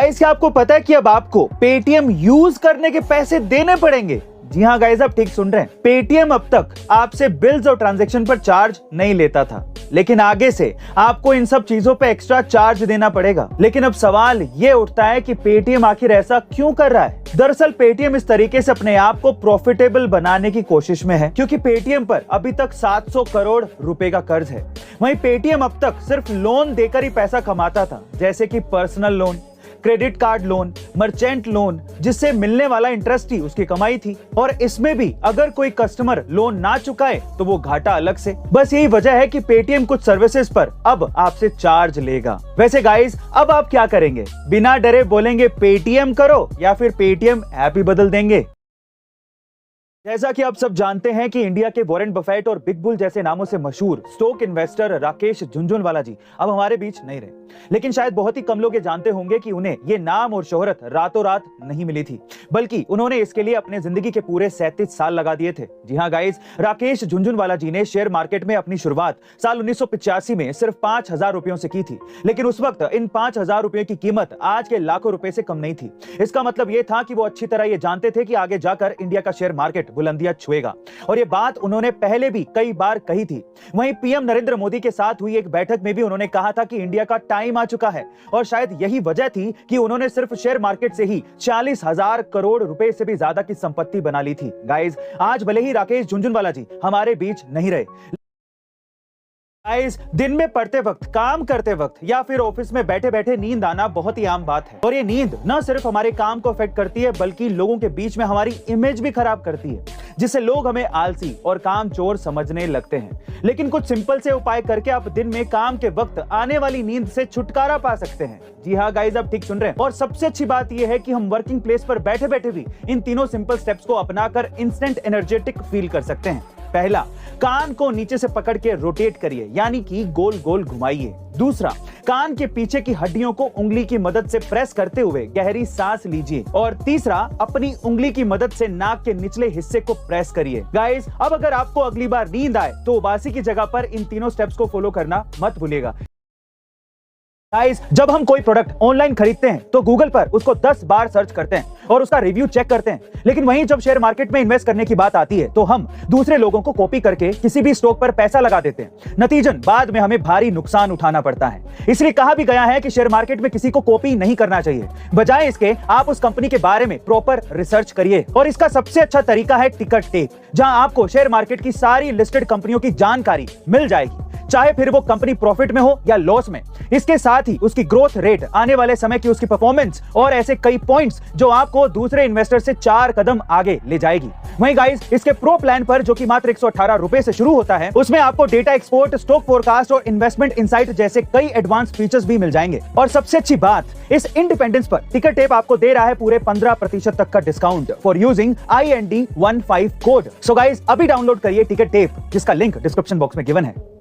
Guys क्या आपको पता है कि अब आपको पेटीएम यूज करने के पैसे देने पड़ेंगे? जी हाँ गाइस, आप ठीक सुन रहे हैं। पेटीएम अब तक आपसे बिल्स और ट्रांजैक्शन पर चार्ज नहीं लेता था, लेकिन आगे से आपको इन सब चीजों पे एक्स्ट्रा चार्ज देना पड़ेगा। लेकिन अब सवाल ये उठता है कि पेटीएम आखिर ऐसा क्यों कर रहा है? दरअसल पेटीएम इस तरीके से अपने आप को प्रॉफिटेबल बनाने की कोशिश में है, क्योंकि पेटीएम पर अभी तक 700 करोड़ रुपए का कर्ज है। वहीं पेटीएम अब तक सिर्फ लोन देकर ही पैसा कमाता था, जैसे कि personal loan, credit card loan, merchant loan, जिससे मिलने वाला इंटरेस्ट ही उसकी कमाई थी। और इसमें भी अगर कोई कस्टमर लोन ना चुकाए तो वो घाटा अलग से। बस यही वजह है कि पेटीएम कुछ सर्विसेज पर अब आपसे चार्ज लेगा। वैसे गाइस, अब आप क्या करेंगे? बिना डरे बोलेंगे पेटीएम करो या फिर पेटीएम ऐप ही बदल देंगे? जैसा कि आप सब जानते हैं कि इंडिया के वॉरेन बफेट और बिग बुल जैसे नामों से मशहूर स्टॉक इन्वेस्टर राकेश झुनझुनवाला जी अब हमारे बीच नहीं रहे। लेकिन शायद बहुत ही कम लोग ये जानते होंगे कि उन्हें ये नाम और शोहरत रातों रात नहीं मिली थी, बल्कि उन्होंने इसके लिए अपने जिंदगी के पूरे 37 साल लगा दिए थे। जी हाँ गाइस, राकेश झुनझुनवाला जी ने शेयर मार्केट में अपनी शुरुआत साल 1985 में सिर्फ 5,000 रुपयों से की थी। लेकिन उस वक्त इन 5,000 रुपयों की कीमत आज के लाखों रुपए से कम नहीं थी। इसका मतलब ये था कि वो अच्छी तरह ये जानते थे कि आगे जाकर इंडिया का शेयर मार्केट बुलंदियां छुएगा, और ये बात उन्होंने पहले भी कई बार कही थी। वहीं पीएम नरेंद्र मोदी के साथ हुई एक बैठक में भी उन्होंने कहा था कि इंडिया का टाइम आ चुका है, और शायद यही वजह थी कि उन्होंने सिर्फ शेयर मार्केट से ही 40,000 करोड़ रुपए से भी ज्यादा की संपत्ति बना ली थी। गाइस, आज भले ही राकेश झुनझुनवाला जी हमारे बीच नहीं रहे, गाइस, दिन में पढ़ते वक्त, काम करते वक्त या फिर ऑफिस में बैठे बैठे नींद आना बहुत ही आम बात है। और ये नींद न सिर्फ हमारे काम को अफेक्ट करती है, बल्कि लोगों के बीच में हमारी इमेज भी खराब करती है, जिससे लोग हमें आलसी और कामचोर समझने लगते हैं। लेकिन कुछ सिंपल से उपाय करके आप दिन में काम के वक्त आने वाली नींद से छुटकारा पा सकते हैं। जी हाँ गाइस, आप ठीक सुन रहे हैं। और सबसे अच्छी बात यह है कि हम वर्किंग प्लेस पर बैठे बैठे भी इन तीनों सिंपल स्टेप्स को अपनाकर इंस्टेंट एनर्जेटिक फील कर सकते हैं। पहला, कान को नीचे से पकड़ के रोटेट करिए, यानी कि गोल गोल घुमाइए। दूसरा, कान के पीछे की हड्डियों को उंगली की मदद से प्रेस करते हुए गहरी सांस लीजिए। और तीसरा, अपनी उंगली की मदद से नाक के निचले हिस्से को प्रेस करिए। गाइस, अब अगर आपको अगली बार नींद आए तो उबासी की जगह पर इन तीनों स्टेप्स को फॉलो करना मत भूलिएगा। गाइस, जब हम कोई प्रोडक्ट ऑनलाइन खरीदते हैं तो गूगल पर उसको 10 बार सर्च करते हैं और उसका रिव्यू चेक करते हैं। लेकिन वहीं जब शेयर मार्केट में इन्वेस्ट करने की बात आती है तो हम दूसरे लोगों को कॉपी करके किसी भी स्टॉक पर पैसा लगा देते हैं। नतीजन बाद में हमें भारी नुकसान उठाना पड़ता है। इसलिए कहा भी गया है कि शेयर मार्केट में किसी को कॉपी नहीं करना चाहिए। बजाय इसके आप उस कंपनी के बारे में प्रॉपर रिसर्च करिए। और इसका सबसे अच्छा तरीका है टिकट टेप, जहां आपको शेयर मार्केट की सारी लिस्टेड कंपनियों की जानकारी मिल जाएगी, चाहे फिर वो कंपनी प्रॉफिट में हो या लॉस में। इसके साथ ही उसकी ग्रोथ रेट, आने वाले समय की उसकी परफॉर्मेंस और ऐसे कई पॉइंट्स जो आपको दूसरे इन्वेस्टर से 4 कदम आगे ले जाएगी। वहीं गाइस, इसके प्रो प्लान पर, जो कि मात्र 118 रुपए से शुरू होता है, उसमें आपको डेटा एक्सपोर्ट, स्टॉक फोरकास्ट और इन्वेस्टमेंट इनसाइट जैसे कई एडवांस फीचर्स भी मिल जाएंगे। और सबसे अच्छी बात, इस इंडिपेंडेंस पर टिकट टेप आपको दे रहा है पूरे 15% तक का discount for using IND15 code. So guys, अभी डाउनलोड करिए टिकट टेप, जिसका लिंक डिस्क्रिप्शन बॉक्स में गिवन है।